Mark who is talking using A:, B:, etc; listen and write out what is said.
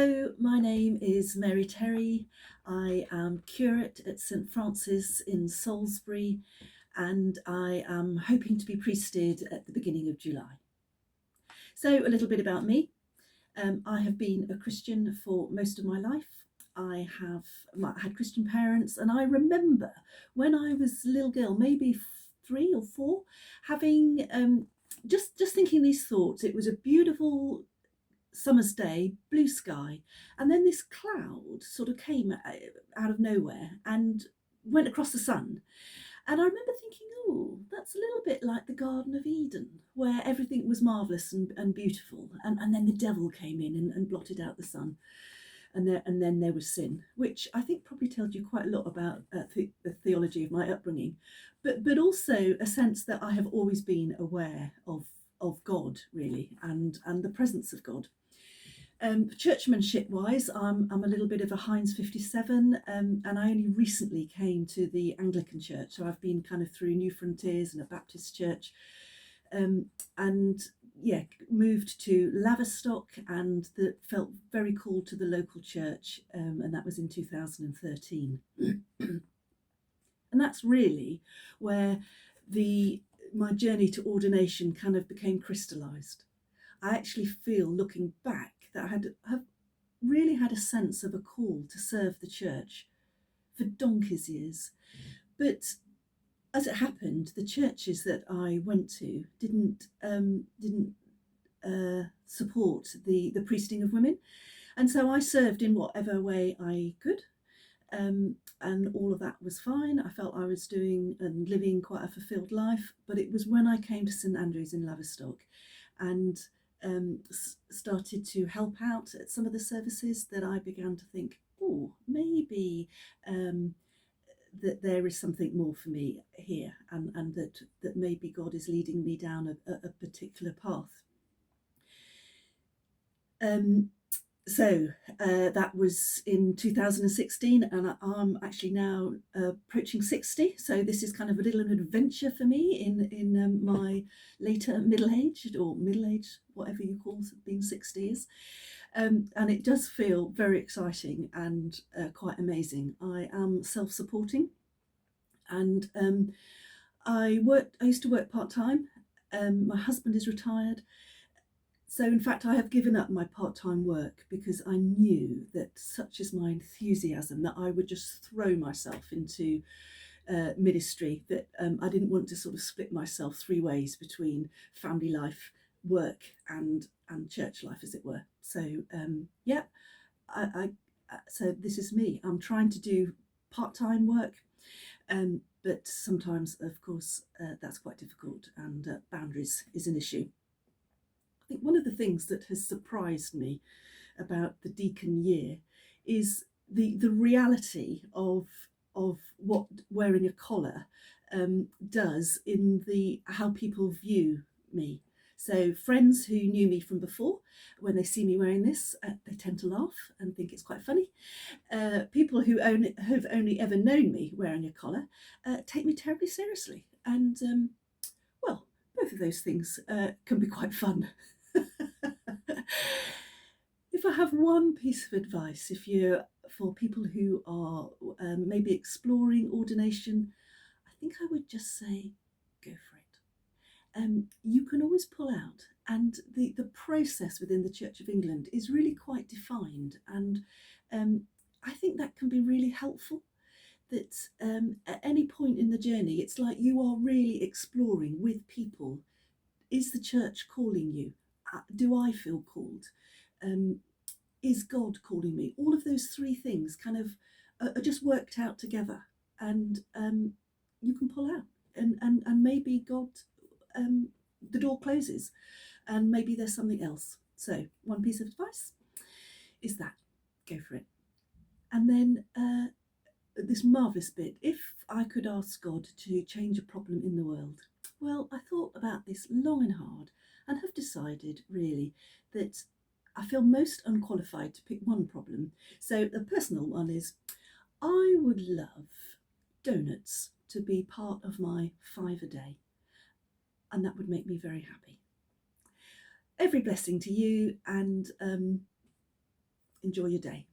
A: Hello, my name is Mary Terry. I am curate at St Francis in Salisbury, and I am hoping to be priested at the beginning of July. So, a little bit about me. I have been a Christian for most of my life. I had Christian parents, and I remember when I was a little girl, maybe 3 or 4, having just thinking these thoughts. It was a beautiful summer's day, blue sky, and then this cloud sort of came out of nowhere and went across the sun. And I remember thinking, oh, that's a little bit like the Garden of Eden, where everything was marvellous and beautiful. And then the devil came in and blotted out the sun. And then there was sin, which I think probably tells you quite a lot about the theology of my upbringing, but also a sense that I have always been aware of God, really, and the presence of God. Churchmanship wise, I'm a little bit of a Heinz 57, and I only recently came to the Anglican Church, so I've been kind of through New Frontiers and a Baptist church, and yeah, moved to Laverstock, and that felt very called to the local church, and that was in 2013. And that's really where my journey to ordination kind of became crystallized. I actually feel, looking back, that I have really had a sense of a call to serve the church for donkey's years. But as it happened, the churches that I went to didn't support the priesting of women, and so I served in whatever way I could. And all of that was fine. I felt I was doing and living quite a fulfilled life. But it was when I came to St Andrew's in Laverstock and started to help out at some of the services that I began to think, oh, maybe that there is something more for me here, and that maybe God is leading me down a particular path. So that was in 2016, and I'm actually now approaching 60. So this is kind of a little adventure for me in my later middle age, whatever you call being 60 is. And it does feel very exciting and quite amazing. I am self-supporting, and I used to work part-time. My husband is retired. So in fact, I have given up my part-time work because I knew that such is my enthusiasm that I would just throw myself into ministry, that I didn't want to sort of split myself 3 ways between family life, work and church life, as it were. So yeah, so this is me. I'm trying to do part-time work, but sometimes, of course, that's quite difficult, and boundaries is an issue. I think one of the things that has surprised me about the deacon year is the reality of what wearing a collar does in how people view me. So friends who knew me from before, when they see me wearing this, they tend to laugh and think it's quite funny. People who have only ever known me wearing a collar take me terribly seriously, and well, both of those things can be quite fun. If I have one piece of advice, for people who are maybe exploring ordination, I think I would just say, go for it. You can always pull out, and the process within the Church of England is really quite defined, and I think that can be really helpful. That at any point in the journey, it's like you are really exploring with people. Is the church calling you? Do I feel called? Is God calling me? All of those 3 things kind of are just worked out together, and you can pull out, and maybe God, the door closes, and maybe there's something else. So one piece of advice is that, go for it. And then this marvellous bit, if I could ask God to change a problem in the world. Well, I thought about this long and hard, and have decided really that I feel most unqualified to pick one problem. So the personal one is, I would love donuts to be part of my 5 a day, and that would make me very happy. Every blessing to you, and Enjoy your day.